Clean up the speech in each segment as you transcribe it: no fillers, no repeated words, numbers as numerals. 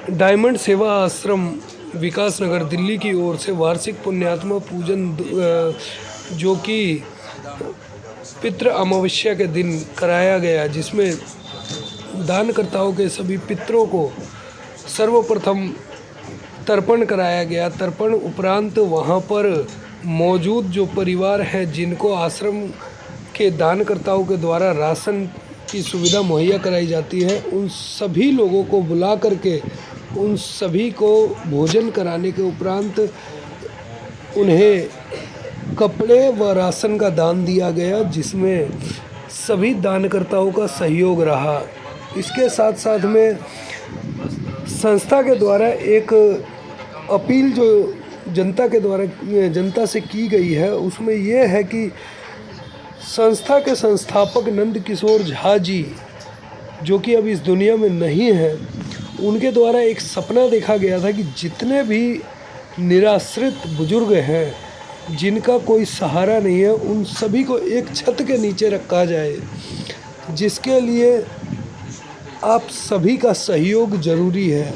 Diamond सेवा आश्रम विकास नगर दिल्ली की ओर से वार्षिक पुण्यात्मा पूजन जो कि पितृ अमावस्या के दिन कराया गया, जिसमें दानकर्ताओं के सभी पितरों को सर्वप्रथम तर्पण कराया गया। तर्पण उपरांत वहाँ पर मौजूद जो परिवार हैं जिनको आश्रम के दानकर्ताओं के द्वारा राशन की सुविधा मुहैया कराई जाती है, उन सभी लोगों को बुला करके उन सभी को भोजन कराने के उपरांत उन्हें कपड़े व राशन का दान दिया गया, जिसमें सभी दानकर्ताओं का सहयोग रहा। इसके साथ साथ में संस्था के द्वारा एक अपील जो जनता से की गई है, उसमें यह है कि संस्था के संस्थापक नंद किशोर झा जी, जो कि अब इस दुनिया में नहीं हैं, उनके द्वारा एक सपना देखा गया था कि जितने भी निराश्रित बुजुर्ग हैं जिनका कोई सहारा नहीं है, उन सभी को एक छत के नीचे रखा जाए, जिसके लिए आप सभी का सहयोग ज़रूरी है।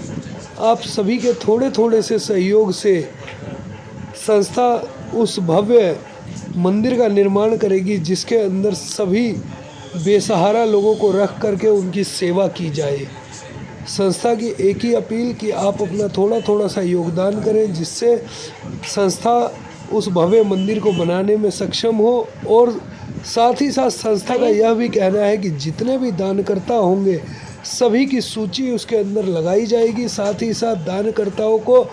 आप सभी के थोड़े थोड़े से सहयोग से संस्था उस भव्य मंदिर का निर्माण करेगी, जिसके अंदर सभी बेसहारा लोगों को रख करके उनकी सेवा की जाए। संस्था की एक ही अपील कि आप अपना थोड़ा थोड़ा सा योगदान करें, जिससे संस्था उस भव्य मंदिर को बनाने में सक्षम हो। और साथ ही साथ संस्था का यह भी कहना है कि जितने भी दानकर्ता होंगे सभी की सूची उसके अंदर लगाई जाएगी। साथ ही साथ दानकर्ताओं को,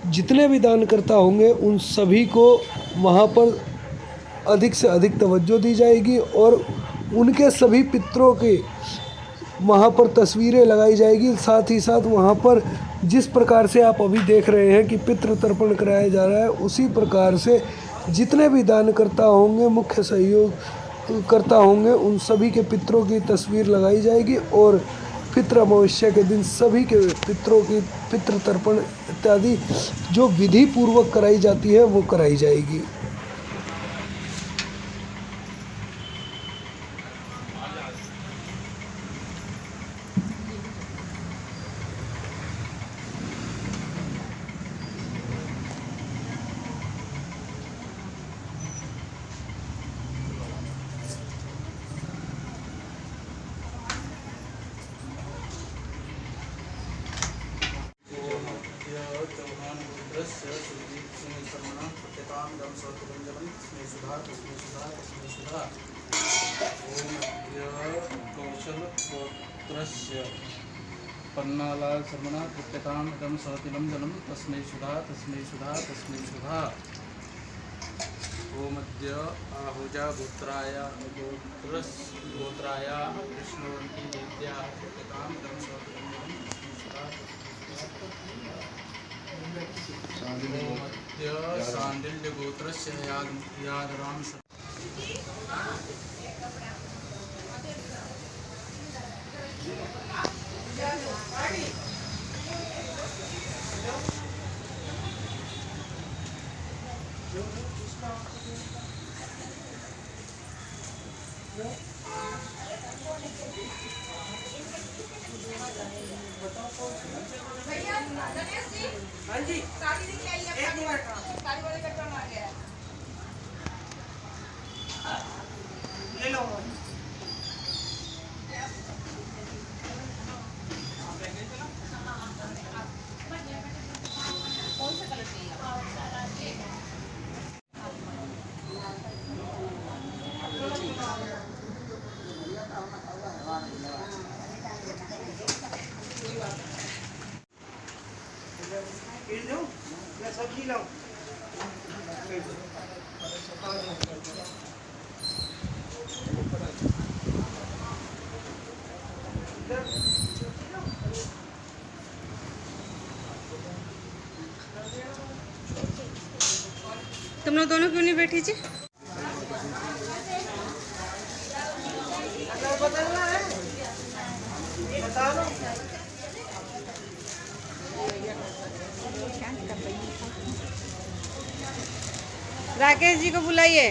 जितने भी दानकर्ता होंगे उन सभी को वहाँ पर अधिक से अधिक तवज्जो दी जाएगी और उनके सभी पितरों की वहाँ पर तस्वीरें लगाई जाएगी। साथ ही साथ वहाँ पर जिस प्रकार से आप अभी देख रहे हैं कि पितृ तर्पण कराया जा रहा है, उसी प्रकार से जितने भी दानकर्ता होंगे, मुख्य सहयोगकर्ता होंगे, उन सभी के पितरों की तस्वीर लगाई जाएगी और पितृ अमावस्या के दिन सभी के पितरों की पितृ तर्पण इत्यादि जो विधि पूर्वक कराई जाती है वो कराई जाएगी। पन्नालाल शर्मणा प्रत्यताम दम सहतिलम जलम तस्मै सुधा तस्मै सुधा तस्मै सुधा। ओमद्य आहुजा गोत्राय कृष्णवंती विद्या प्रत्यताम दम सहतिलम जलम ओमद्य सांडिल्य गोत्रस्य यादराम। हाँ जी, साड़ी लेके आइए, साड़ी वाले कटवा आ गया, ले लो। कौन सा कलर चाहिए? सब्जी लाओ। तुम लोग दोनों क्यों नहीं बैठी जी? राकेश जी को बुलाइए,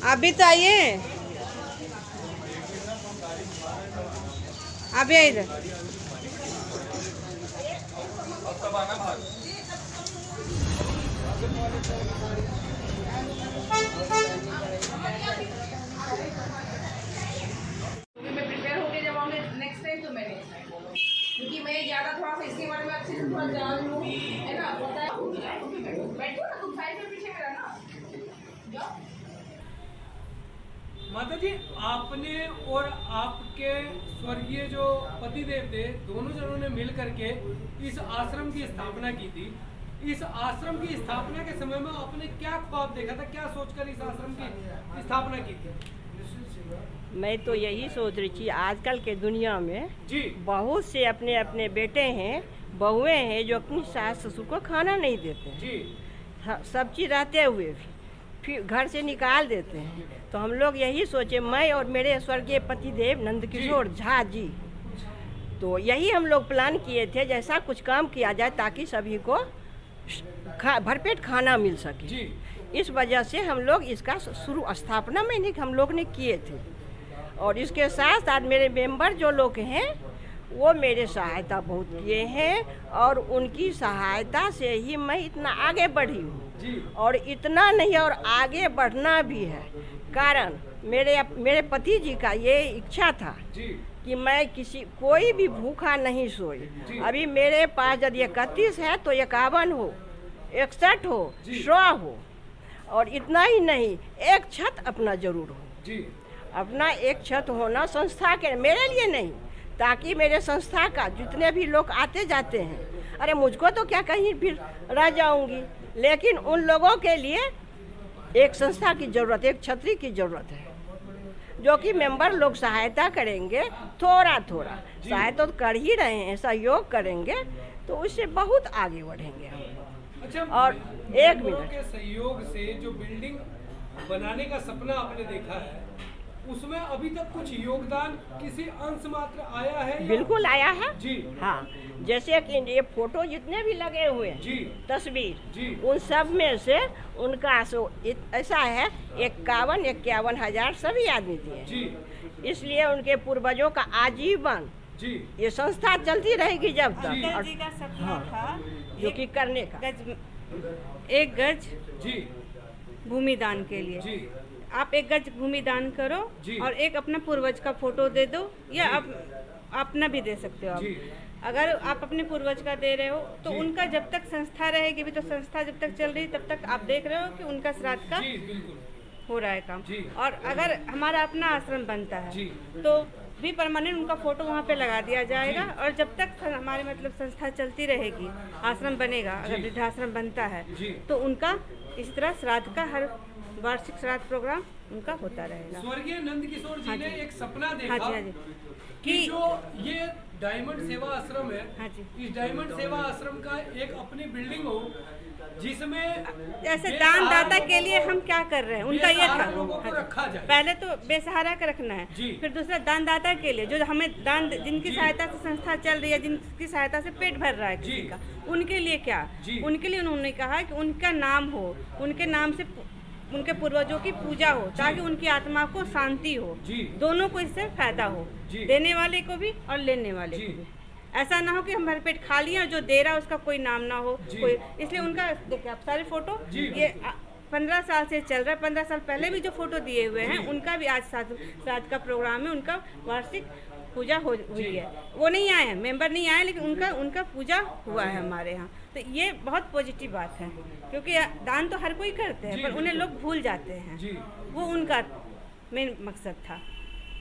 आप भी तो आइए। आप ये इधर मैं प्रिपेयर होके जब आऊँगी नेक्स्ट टाइम तो मैं नहीं खाऊंगी, क्योंकि मैं ज़्यादा थोड़ा सा इसके बारे में अच्छे से थोड़ा जान लूँ, है ना। पता है बैठो ना, तुम साइड में पीछे मेरा ना जाओ। माता जी, आपने और आपके स्वर्गीय जो पतिदेव थे, दोनों जनों ने मिल करके इस आश्रम की स्थापना की थी। इस आश्रम की स्थापना के समय में आपने क्या ख्वाब देखा था, क्या सोचकर इस आश्रम की स्थापना की थी? मैं तो यही सोच रही थी, आजकल के दुनिया में जी बहुत से अपने अपने बेटे हैं, बहुएं हैं जो अपनी सास ससुर को खाना नहीं देते हैं। जी सब चीज़ रहते हुए भी फिर घर से निकाल देते हैं। तो हम लोग यही सोचे, मैं और मेरे स्वर्गीय पतिदेव नंदकिशोर झा जी, तो यही हम लोग प्लान किए थे, जैसा कुछ काम किया जाए ताकि सभी को भरपेट खाना मिल सके। जी इस वजह से हम लोग इसका शुरू स्थापना में नहीं हम लोग ने किए थे। और इसके साथ साथ मेरे मेंबर जो लोग हैं वो मेरे सहायता बहुत किए हैं, और उनकी सहायता से ही मैं इतना आगे बढ़ी हूँ। और इतना नहीं, और आगे बढ़ना भी है। कारण मेरे पति जी का ये इच्छा था कि मैं कोई भी भूखा नहीं सोए। अभी मेरे पास यदि 31 है तो 51 हो, 61 हो, 100 हो, और इतना ही नहीं, एक छत अपना जरूर हो। अपना एक छत होना संस्था के, मेरे लिए नहीं, ताकि मेरे संस्था का जितने भी लोग आते जाते हैं, अरे मुझको तो क्या कहीं फिर रह जाऊंगी, लेकिन उन लोगों के लिए एक संस्था की ज़रूरत, एक छतरी की ज़रूरत है, जो कि मेंबर लोग सहायता करेंगे, थोड़ा थोड़ा सहायता तो कर ही रहे हैं, सहयोग करेंगे तो उससे बहुत आगे बढ़ेंगे हम लोग। अच्छा, और एक मिनट के सहयोग से जो बिल्डिंग बनाने का सपना आपने देखा है, उसमें अभी तक कुछ योगदान किसी अंश मात्र आया है या? बिल्कुल आया है जी हाँ। जैसे कि ये फोटो जितने भी लगे हुए हैं, जी तस्वीर जी उन सब में से उनका ऐसा है 51 हजार सभी आदमी दिए। जी इसलिए उनके पूर्वजों का आजीवन जी ये संस्था चलती रहेगी जब तक। शंकर और जी का सपना था जो कि करने का एक गज जी भूमि दान के लिए। जी आप एक गज भूमि दान करो जी। और एक अपना पूर्वज का फोटो दे दो, या आप अपना भी दे सकते हो जी। आप। अगर आप अपने पूर्वज का दे रहे हो तो जी। उनका जब तक संस्था रहेगी, भी तो संस्था जब तक चल रही तब तक आप देख रहे हो कि उनका श्राद्ध का जी बिल्कुल हो रहा है काम। जी। और अगर हमारा अपना आश्रम बनता है जी। तो भी परमानेंट उनका फोटो वहाँ पे लगा दिया जाएगा। और जब तक हमारी मतलब संस्था चलती रहेगी, आश्रम बनेगा, अगर जी। वृद्धाश्रम बनता है जी। तो उनका इसी तरह श्राद्ध का हर वार्षिक श्राद्ध प्रोग्राम उनका होता रहेगा। स्वर्गीय नंदकिशोर जी हाँ ने जी। एक सपना हाँ देखा जी, हाँ जी। कि जो ये डायमंड सेवा आश्रम है, हाँ जी। इस डायमंड सेवा आश्रम का एक अपनी बिल्डिंग हो जिसमें जैसे दान दाता के लिए हम क्या कर रहे हैं, उनका ये था। बेसहारा लोगों को हाँ जी। रखा जाए। पहले तो बेसहारा का रखना है, जी। फिर दूसरा दान दाता के लिए, जो हमें दान, जिनकी जी। सहायता से संस्था चल रही है, जिनकी सहायता से पेट भर रहा है जी। किसी का, उनके लिए क्या, जी। उनके लिए उन्होंने कहा कि उनका नाम हो, उनके नाम से उनके पूर्वजों की पूजा हो, ताकि उनकी आत्मा को शांति हो, जी। दोनों को इससे फायदा हो, जी। देने वाले को भी और लेने वाले जी। को भी। ऐसा ना हो कि हम भरपेट खा लिए और जो दे रहा है उसका कोई नाम ना हो जी। कोई। इसलिए उनका देखिए आप सारे फोटो जी। ये 15 साल से चल रहा है। 15 साल पहले भी जो फोटो दिए हुए हैं जी। उनका भी आज श्राद्ध का प्रोग्राम है, उनका वार्षिक पूजा हुई जी। है। वो नहीं आए हैं, मेंबर नहीं आए, लेकिन उनका पूजा हुआ है हमारे यहाँ। तो ये बहुत पॉजिटिव बात है, क्योंकि दान तो हर कोई करते हैं, जी, पर उन्हें बिल्कुल। लोग भूल जाते हैं। जी। वो उनका मेन मकसद था।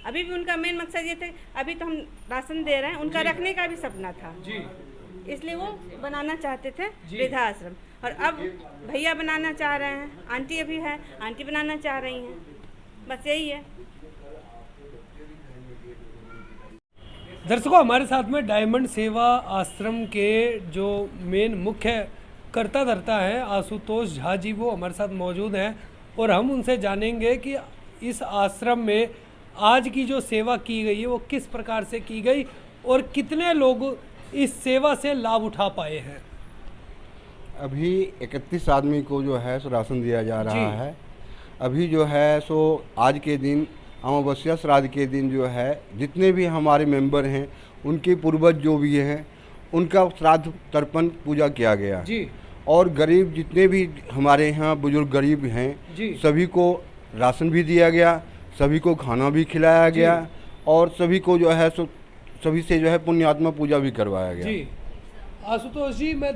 अभी भी उनका मेन मकसद ये था। अभी तो हम राशन दे रहे हैं, उनका जी। रखने का भी सपना था, जी इसलिए वो बनाना चाहते थे जी। वृद्धाश्रम। और अब भैया बनाना चाह रहे हैं, आंटी अभी है, आंटी बनाना चाह रही हैं। बस यही है। दर्शकों, हमारे साथ में डायमंड सेवा आश्रम के जो मेन मुख्य कर्ता धर्ता हैं आशुतोष झा जी, वो हमारे साथ मौजूद हैं और हम उनसे जानेंगे कि इस आश्रम में आज की जो सेवा की गई है वो किस प्रकार से की गई और कितने लोग इस सेवा से लाभ उठा पाए हैं। अभी 31 आदमी को जो है सो राशन दिया जा रहा जी। है। अभी जो है सो आज के दिन अमावस्या श्राद्ध के दिन जो है जितने भी हमारे मेंबर हैं उनके पूर्वज जो भी हैं उनका श्राद्ध तर्पण पूजा किया गया जी और गरीब जितने भी हमारे यहाँ बुजुर्ग गरीब हैं जी सभी को राशन भी दिया गया, सभी को खाना भी खिलाया गया और सभी को जो है सभी से जो है पुण्यात्मा पूजा भी करवाया गया। जी आशुतोष जी, मैं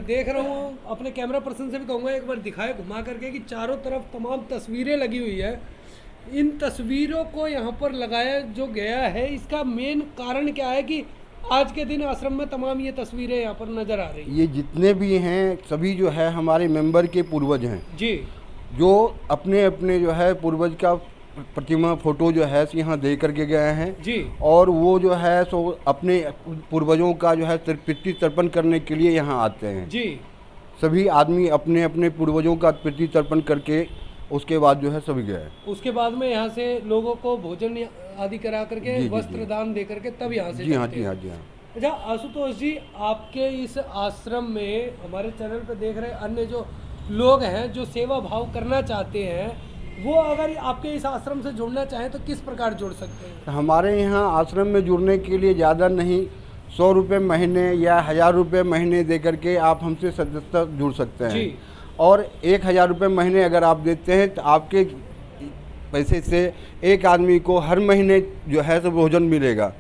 देख रहा हूँ, अपने कैमरा पर्सन से भी कहूँगा एक बार दिखाए घुमा करके कि चारों तरफ तमाम तस्वीरें लगी हुई है। इन तस्वीरों को यहाँ पर लगाया जो गया है, इसका मेन कारण क्या है कि आज के दिन आश्रम में तमाम ये तस्वीरें यहाँ पर नज़र आ रही ये जितने भी हैं सभी जो है हमारे मेंबर के पूर्वज हैं जी, जो अपने अपने जो है पूर्वज का प्रतिमा फोटो जो है यहाँ दे करके गए हैं जी और वो जो है सो अपने पूर्वजों का जो है पितृ तर्पण करने के लिए यहाँ आते हैं जी। सभी आदमी अपने अपने पूर्वजों का पितृ तर्पण करके उसके बाद जो है सभी गए। उसके बाद में यहाँ से लोगों को भोजन आदि करा करके जी, वस्त्र जी। दान दे करके तब यहाँ से जी हाँ जाते जी हैं। हाँ जी हाँ। अच्छा आशुतोष जी, आपके इस आश्रम में हमारे चैनल पे देख रहे अन्य जो लोग हैं जो सेवा भाव करना चाहते हैं, वो अगर आपके इस आश्रम से जुड़ना चाहें तो किस प्रकार जुड़ सकते हैं? हमारे यहाँ आश्रम में जुड़ने के लिए ज़्यादा नहीं, 100 रुपये महीने या 1000 रुपये महीने दे करके आप हमसे सदस्यता जुड़ सकते हैं जी। और 1000 रुपये महीने अगर आप देते हैं तो आपके पैसे से एक आदमी को हर महीने जो है सब भोजन मिलेगा।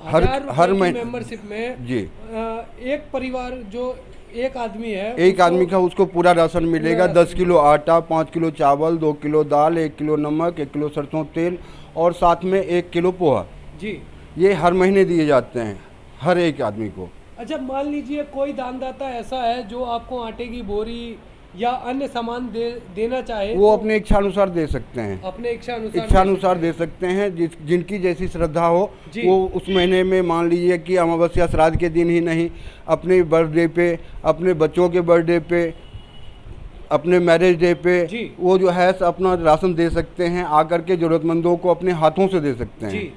हर महीने मेंबरशिप में जी एक परिवार जो एक आदमी है, एक आदमी का उसको पूरा राशन मिलेगा। 10 किलो आटा, 5 किलो चावल, 2 किलो दाल, 1 किलो नमक, 1 किलो सरसों तेल और साथ में 1 किलो पोहा, जी। ये हर महीने दिए जाते हैं हर एक आदमी को। अच्छा मान लीजिए कोई दानदाता ऐसा है जो आपको आटे की बोरी या अन्य सामान देना चाहे, वो तो अपने इच्छा अनुसार दे सकते हैं, अपने इच्छा अनुसार दे सकते हैं। जिनकी जैसी श्रद्धा हो जी। वो उस महीने में मान लीजिए कि अमावस्या श्राद्ध के दिन ही नहीं, अपने बर्थडे पे, अपने बच्चों के बर्थडे पे, अपने मैरिज डे पे जी। वो जो है अपना राशन दे सकते हैं, आकर के ज़रूरतमंदों को अपने हाथों से दे सकते हैं जी।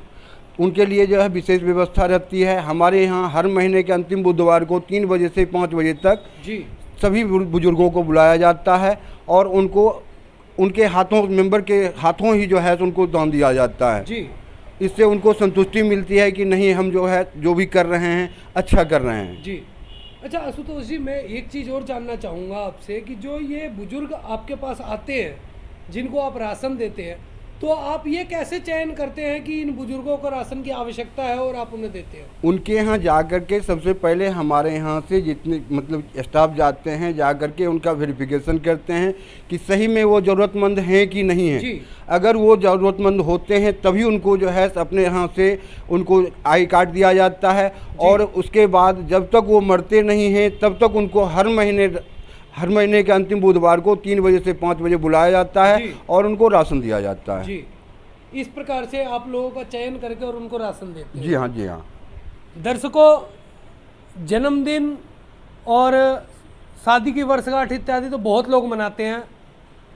उनके लिए जो है विशेष व्यवस्था रहती है। हमारे यहाँ हर महीने के अंतिम बुधवार को 3 बजे से 5 बजे तक जी सभी बुजुर्गों को बुलाया जाता है और उनको उनके हाथों, मेंबर के हाथों ही जो है उनको दान दिया जाता है जी। इससे उनको संतुष्टि मिलती है कि नहीं, हम जो है जो भी कर रहे हैं अच्छा कर रहे हैं जी। अच्छा आशुतोष जी, मैं एक चीज़ और जानना चाहूँगा आपसे कि जो ये बुजुर्ग आपके पास आते हैं जिनको आप राशन देते हैं, तो आप ये कैसे चयन करते हैं कि इन बुजुर्गों को राशन की आवश्यकता है और आप उन्हें देते हैं? उनके यहाँ जा कर के सबसे पहले हमारे यहाँ से जितने मतलब स्टाफ जाते हैं, जा कर के उनका वेरिफिकेशन करते हैं कि सही में वो ज़रूरतमंद हैं कि नहीं है। जी। अगर वो ज़रूरतमंद होते हैं तभी उनको जो है अपने यहाँ से उनको आई कार्ड दिया जाता है और उसके बाद जब तक वो मरते नहीं हैं तब तक उनको हर महीने के अंतिम बुधवार को 3 बजे से 5 बजे बुलाया जाता है और उनको राशन दिया जाता है। जी। इस प्रकार से आप लोगों का चयन करके और उनको राशन देते हैं? जी हाँ जी हाँ। दर्शकों, जन्मदिन और शादी की वर्षगांठ इत्यादि तो बहुत लोग मनाते हैं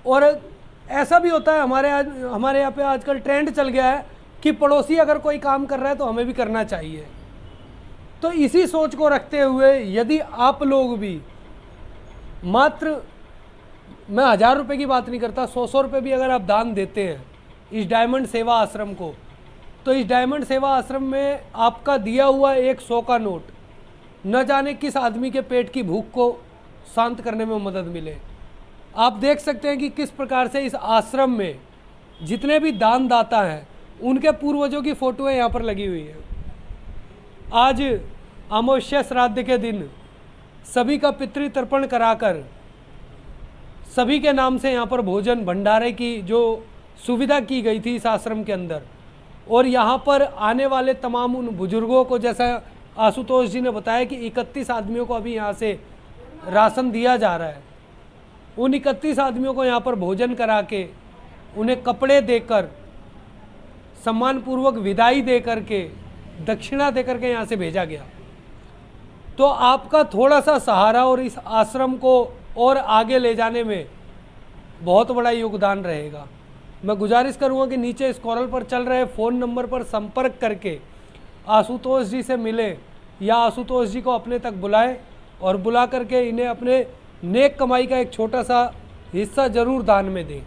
और ऐसा भी होता है हमारे यहाँ पे आजकल ट्रेंड चल गया है कि पड़ोसी अगर कोई काम कर रहा है तो हमें भी करना चाहिए। तो इसी सोच को रखते हुए यदि आप लोग भी मात्र, मैं 1000 रुपये की बात नहीं करता, 100 रुपये भी अगर आप दान देते हैं इस डायमंड सेवा आश्रम को, तो इस डायमंड सेवा आश्रम में आपका दिया हुआ एक 100 का नोट न जाने किस आदमी के पेट की भूख को शांत करने में मदद मिले। आप देख सकते हैं कि किस प्रकार से इस आश्रम में जितने भी दानदाता हैं उनके पूर्वजों की फ़ोटोएँ यहाँ पर लगी हुई हैं। आज अमावस्या श्राद्ध के दिन सभी का पितृ तर्पण कराकर सभी के नाम से यहाँ पर भोजन भंडारे की जो सुविधा की गई थी इस आश्रम के अंदर, और यहाँ पर आने वाले तमाम उन बुजुर्गों को, जैसा आशुतोष जी ने बताया कि 31 आदमियों को अभी यहाँ से राशन दिया जा रहा है, उन 31 आदमियों को यहाँ पर भोजन करा के उन्हें कपड़े देकर सम्मानपूर्वक विदाई दे करके दक्षिणा दे करके यहाँ से भेजा गया। तो आपका थोड़ा सा सहारा और इस आश्रम को और आगे ले जाने में बहुत बड़ा योगदान रहेगा। मैं गुजारिश करूँगा कि नीचे स्क्रॉल पर चल रहे फ़ोन नंबर पर संपर्क करके आशुतोष जी से मिलें या आशुतोष जी को अपने तक बुलाएं और बुला करके इन्हें अपने नेक कमाई का एक छोटा सा हिस्सा ज़रूर दान में दें।